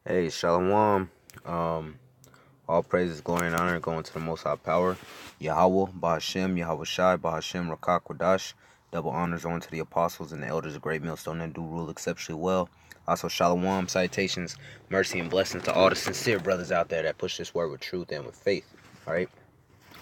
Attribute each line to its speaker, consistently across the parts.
Speaker 1: Hey, Shalom. Um, all praises, glory, and honor going to the Most High Power, Yahweh, Bahashem, Yahweh Shai, Bahashem, Rakak, Kodash. Double honors on to the apostles and the elders of Great Millstone that do rule exceptionally well. Also, Shalom, salutations, mercy, and blessings to all the sincere brothers out there that push this word with truth and with faith. All right.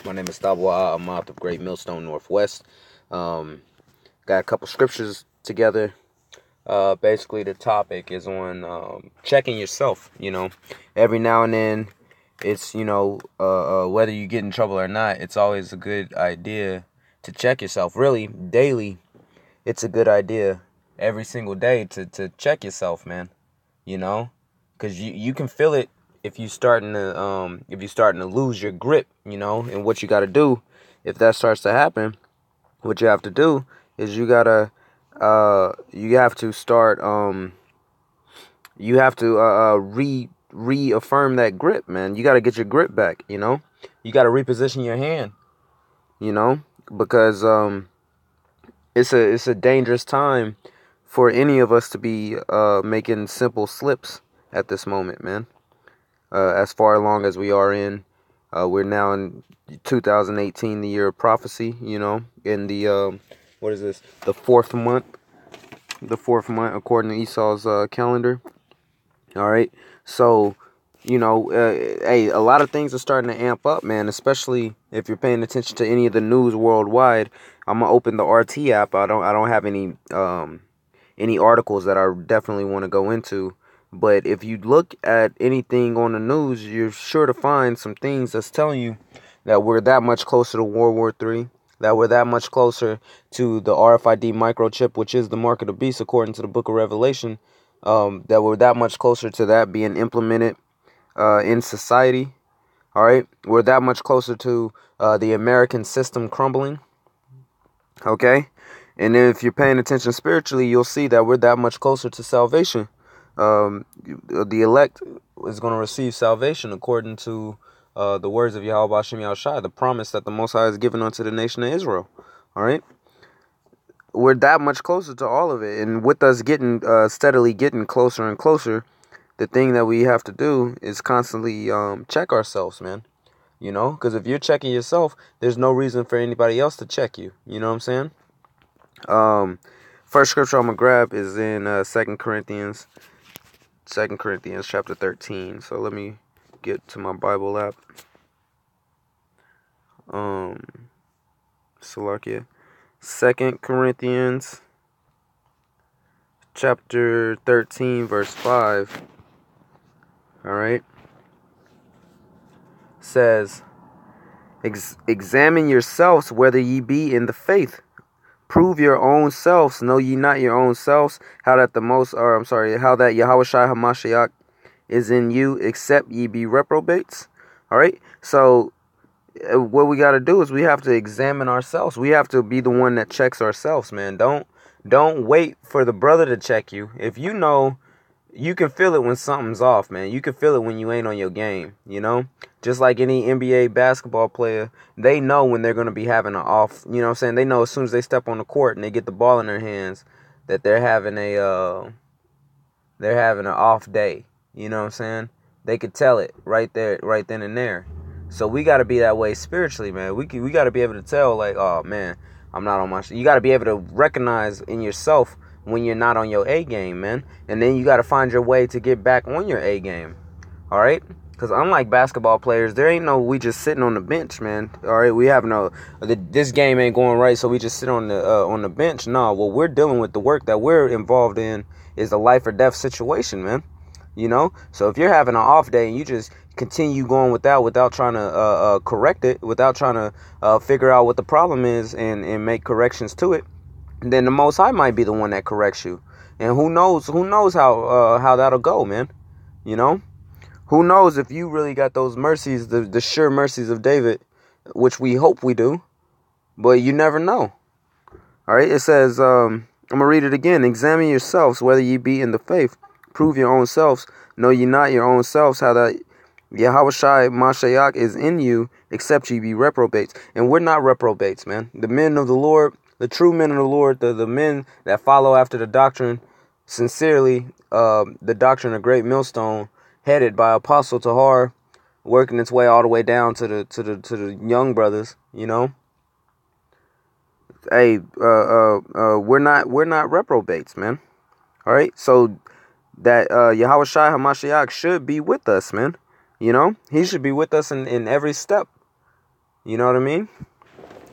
Speaker 1: My name is Tabwa Amath of Great Millstone Northwest. Got a couple scriptures together. Basically, the topic is on checking yourself. Every now and then, it's whether you get in trouble or not, it's always a good idea to check yourself. Really, daily, it's a good idea every single day to check yourself, man. Because you can feel it if you starting to lose your grip. And what you got to do if that starts to happen. What you have to do is you have to start you have to reaffirm that grip, man. You got to get your grip back. You got to reposition your hand, you know because it's a dangerous time for any of us to be making simple slips at this moment, man. As far along as we are we're now in 2018, the year of prophecy, in the what is this, the fourth month according to Esau's calendar. All right. So, hey, a lot of things are starting to amp up, man, especially if you're paying attention to any of the news worldwide. I'm going to open the RT app. I don't have any articles that I definitely want to go into, but if you look at anything on the news, you're sure to find some things that's telling you that we're that much closer to World War III, that we're that much closer to the RFID microchip, which is the mark of the beast according to the book of Revelation, that we're that much closer to that being implemented in society. All right, we're that much closer to the American system crumbling. Okay, and then if you're paying attention spiritually, you'll see that we're that much closer to salvation. The elect is going to receive salvation according to the words of Yahweh Hashem Yahushai, the promise that the Most High has given unto the nation of Israel. All right, we're that much closer to all of it, and with us getting steadily getting closer and closer, the thing that we have to do is constantly check ourselves, man. Because if you're checking yourself, there's no reason for anybody else to check you. You know what I'm saying? First scripture I'm gonna grab is in Second Corinthians chapter 13. So let me get to my Bible app. Salakia. 2 Corinthians chapter 13 verse 5. All right. Says, examine yourselves whether ye be in the faith. Prove your own selves. Know ye not your own selves how that Yahweh Shai Hamashiach is in you, except ye be reprobates. All right. So what we got to do is we have to examine ourselves. We have to be the one that checks ourselves, man. Don't wait for the brother to check you. If you can feel it when something's off, man. You can feel it when you ain't on your game, Just like any NBA basketball player, they know when they're going to be having an off, you know what I'm saying? They know as soon as they step on the court and they get the ball in their hands that they're having an off day, you know what I'm saying? They could tell it right there, right then and there. So we got to be that way spiritually, man. We got to be able to tell, like, oh, man, I'm not on my You got to be able to recognize in yourself when you're not on your A game, man. And then you got to find your way to get back on your A game. All right? Because unlike basketball players, there ain't no we just sitting on the bench, man. All right? We have this game ain't going right, so we just sit on the bench. No, what we're dealing with, the work that we're involved in is the life or death situation, man. So if you're having an off day and you just continue going without trying to correct it, without trying to figure out what the problem is and make corrections to it, then the Most High might be the one that corrects you. And who knows how that'll go, man. Who knows if you really got those mercies, the sure mercies of David, which we hope we do, but you never know. All right, it says, I'm going to read it again. Examine yourselves whether ye be in the faith. Prove your own selves. Know ye not your own selves how that Yahweh Shai Mashiach is in you, except ye be reprobates. And we're not reprobates, man. The men of the Lord, the true men of the Lord, the men that follow after the doctrine, sincerely, the doctrine of Great Millstone, headed by Apostle Tahar, working its way all the way down to the young brothers, you know. Hey, we're not reprobates, man. All right, so that Yahweh Shai HaMashiach should be with us, man. You know, he should be with us in every step. You know what I mean?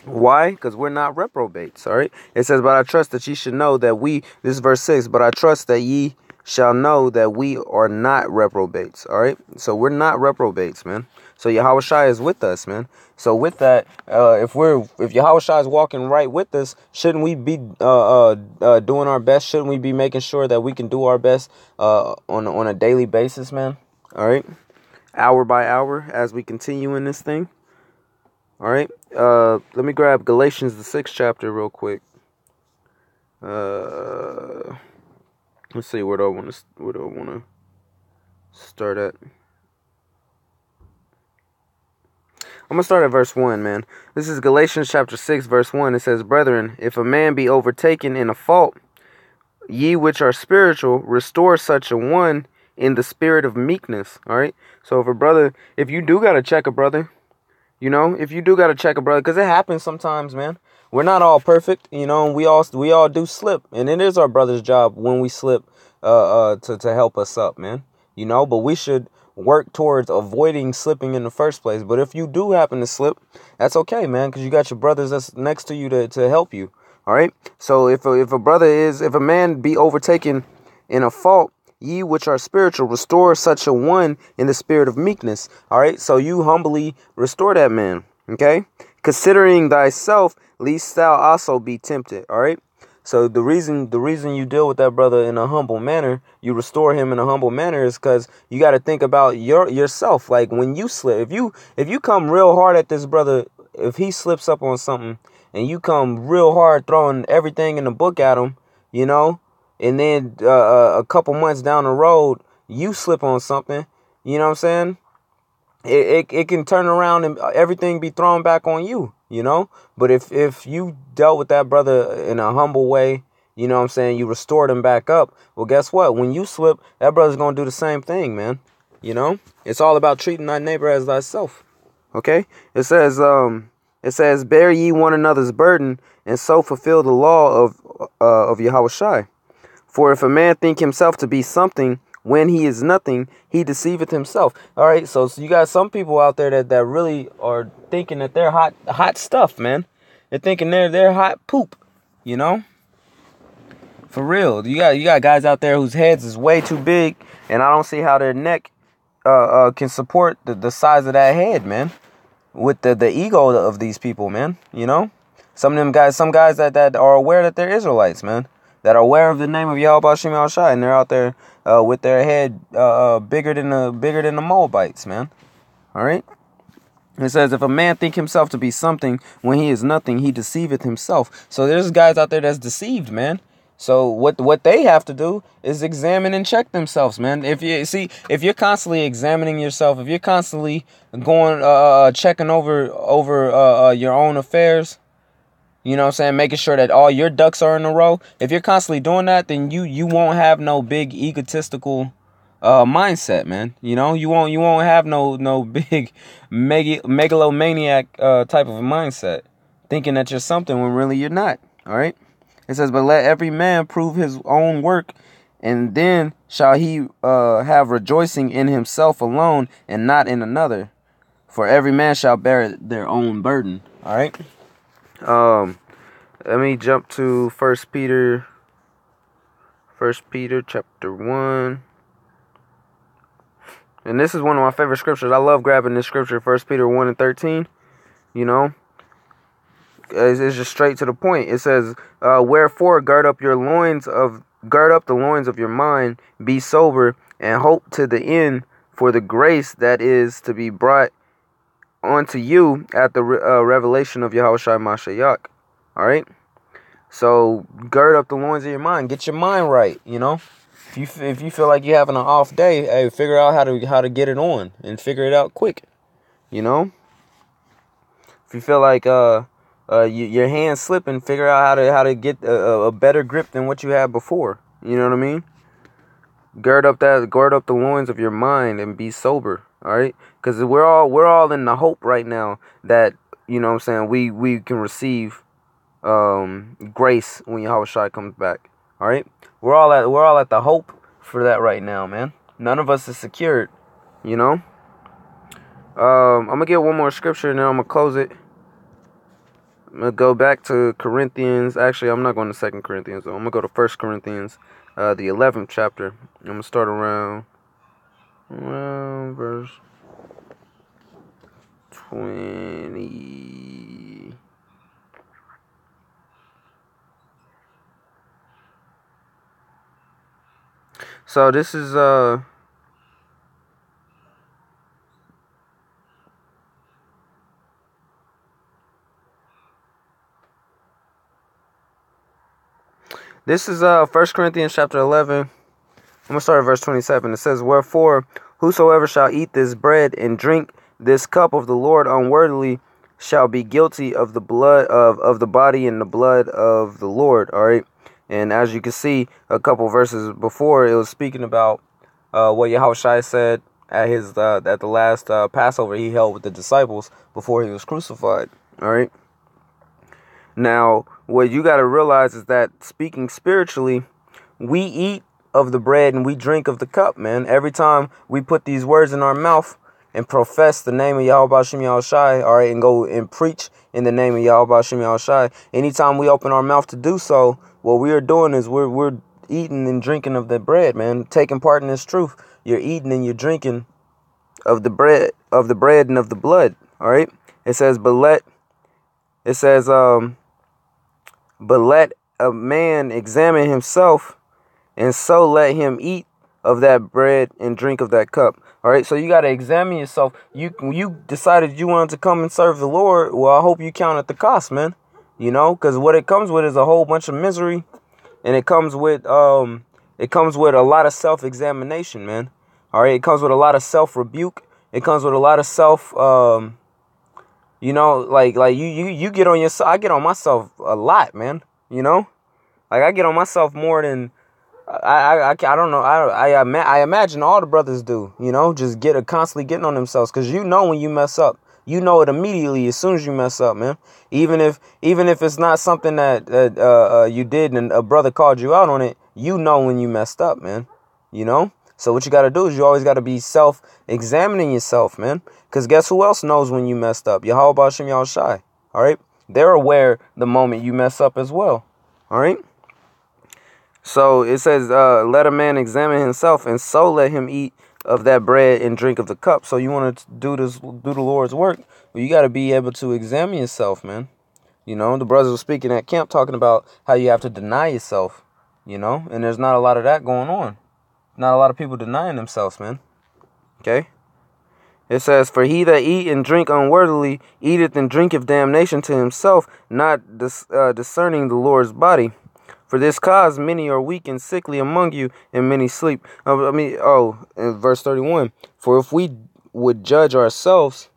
Speaker 1: Why? Because we're not reprobates, all right? It says, but I trust that ye should know that this is verse 6, but I trust that ye shall know that we are not reprobates, all right? So we're not reprobates, man. So Yahweh Shai is with us, man. So with that, if Yahweh Shai is walking right with us, shouldn't we be doing our best? Shouldn't we be making sure that we can do our best on a daily basis, man? All right? Hour by hour as we continue in this thing. All right, let me grab Galatians, the 6th chapter real quick. Let's see, where do I want to start at? I'm going to start at verse 1, man. This is Galatians chapter 6, verse 1. It says, brethren, if a man be overtaken in a fault, ye which are spiritual, restore such a one in the spirit of meekness. All right, so if you do got to check a brother, you know, if you do got to check a brother, because it happens sometimes, man. We're not all perfect, you know, and we all do slip. And it is our brother's job when we slip to help us up, man. You know, but we should work towards avoiding slipping in the first place. But if you do happen to slip, that's okay, man, because you got your brothers that's next to you to help you. All right. So if a man be overtaken in a fault, ye which are spiritual, restore such a one in the spirit of meekness. All right. So you humbly restore that man. Okay. Considering thyself, lest thou also be tempted. All right. So the reason you deal with that brother in a humble manner, you restore him in a humble manner, is because you got to think about yourself. Like when you slip, if you come real hard at this brother, if he slips up on something and you come real hard throwing everything in the book at him, you know, and then a couple months down the road, you slip on something, you know what I'm saying? It can turn around and everything be thrown back on you, you know? But if you dealt with that brother in a humble way, you know what I'm saying, you restored him back up, well, guess what? When you slip, that brother's going to do the same thing, man. You know? It's all about treating thy neighbor as thyself. Okay? It says, bear ye one another's burden, and so fulfill the law of Yahweh Shai. For if a man think himself to be something, when he is nothing, he deceiveth himself. All right, so you got some people out there that really are thinking that they're hot stuff, man. They're thinking they're hot poop, you know? For real. You got guys out there whose heads is way too big, and I don't see how their neck can support the size of that head, man. With the ego of these people, man, you know? Some guys that are aware that they're Israelites, man. That are aware of the name of Yahweh B'Shem Yahweh Shai, and they're out there with their head bigger than the Moabites, man. All right. It says, if a man think himself to be something when he is nothing, he deceiveth himself. So there's guys out there that's deceived, man. So what they have to do is examine and check themselves, man. If you're constantly examining yourself, if you're constantly going checking over your own affairs, you know what I'm saying, making sure that all your ducks are in a row. If you're constantly doing that, then you won't have no big egotistical mindset, man. You know, you won't have no big megalomaniac type of a mindset, thinking that you're something when really you're not. All right. It says, but let every man prove his own work, and then shall he have rejoicing in himself alone and not in another. For every man shall bear their own burden. All right. Let me jump to 1 Peter chapter 1. And this is one of my favorite scriptures. I love grabbing this scripture, 1 Peter 1 and 13. You know, it's just straight to the point. It says, wherefore gird up the loins of your mind, be sober, and hope to the end for the grace that is to be brought unto you at the revelation of Yahweh Shai Mashiach. All right. So gird up the loins of your mind. Get your mind right. You know, if you feel like you're having an off day, hey, figure out how to get it on and figure it out quick. You know, if you feel like your hands slipping, figure out how to get a better grip than what you had before. You know what I mean? Gird up the loins of your mind and be sober. All right, because we're all in the hope right now that, you know what I'm saying, we can receive grace when Yahushua comes back. All right, we're all at the hope for that right now, man. None of us is secured, you know. I'm gonna get one more scripture and then I'm gonna close it. I'm gonna go back to Corinthians. Actually, I'm not going to 2 Corinthians though. I'm gonna go to 1 Corinthians, the 11th chapter. I'm gonna start around verse 20. So this is This is 1 Corinthians chapter 11. I'm going to start at verse 27. It says, "Wherefore, whosoever shall eat this bread and drink this cup of the Lord unworthily shall be guilty of the blood of the body and the blood of the Lord." All right. And as you can see, a couple verses before, it was speaking about what Yahushua said at the last Passover he held with the disciples before he was crucified. All right. Now, what you got to realize is that, speaking spiritually, we eat of the bread and we drink of the cup, man. Every time we put these words in our mouth and profess the name of Yahweh B'Shem Yahushai, all right, and go and preach in the name of Yahweh B'Shem Yahushai, anytime we open our mouth to do so, what we are doing is we're eating and drinking of the bread, man, taking part in this truth. You're eating and you're drinking of the bread and of the blood, all right? It says, but let a man examine himself, and so let him eat of that bread and drink of that cup. All right, so you got to examine yourself. You decided you wanted to come and serve the Lord. Well, I hope you counted the cost, man. You know, because what it comes with is a whole bunch of misery, and it comes with a lot of self-examination, man. All right, it comes with a lot of self-rebuke. It comes with a lot of self. You know, like you get on yourself. I get on myself a lot, man. You know, like I get on myself more than I don't know. I imagine all the brothers do. You know, just constantly getting on themselves, because you know when you mess up, you know it immediately as soon as you mess up, man. Even if it's not something that you did and a brother called you out on it, you know when you messed up, man. You know. So what you got to do is you always got to be self-examining yourself, man. Because guess who else knows when you messed up? Yahweh B'Shem Yahushai. All right? They're aware the moment you mess up as well. All right? So it says, let a man examine himself, and so let him eat of that bread and drink of the cup. So you want to do the Lord's work, well, you got to be able to examine yourself, man. You know, the brothers were speaking at camp talking about how you have to deny yourself, you know, and there's not a lot of that going on. Not a lot of people denying themselves, man. Okay? It says, "For he that eat and drink unworthily eateth and drinketh damnation to himself, not discerning the Lord's body. For this cause many are weak and sickly among you, and many sleep." In verse 31. "For if we would judge ourselves,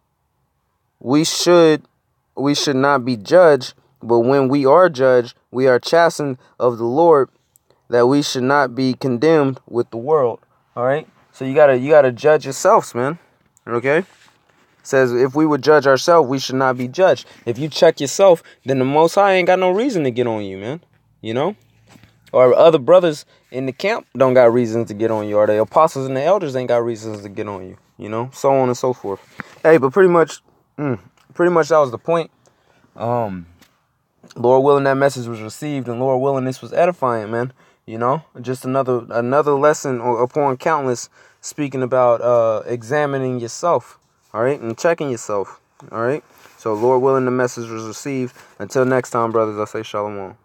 Speaker 1: we should not be judged. But when we are judged, we are chastened of the Lord, that we should not be condemned with the world." All right. So you gotta judge yourselves, man. Okay. It says, if we would judge ourselves, we should not be judged. If you check yourself, then the Most High ain't got no reason to get on you, man. You know? Or other brothers in the camp don't got reasons to get on you. Or the apostles and the elders ain't got reasons to get on you. You know? So on and so forth. Hey, but pretty much that was the point. Lord willing, that message was received, and Lord willing, this was edifying, man. You know, just another lesson upon countless, speaking about examining yourself, all right, and checking yourself, all right. So Lord willing, the message was received. Until next time, brothers, I say shalom.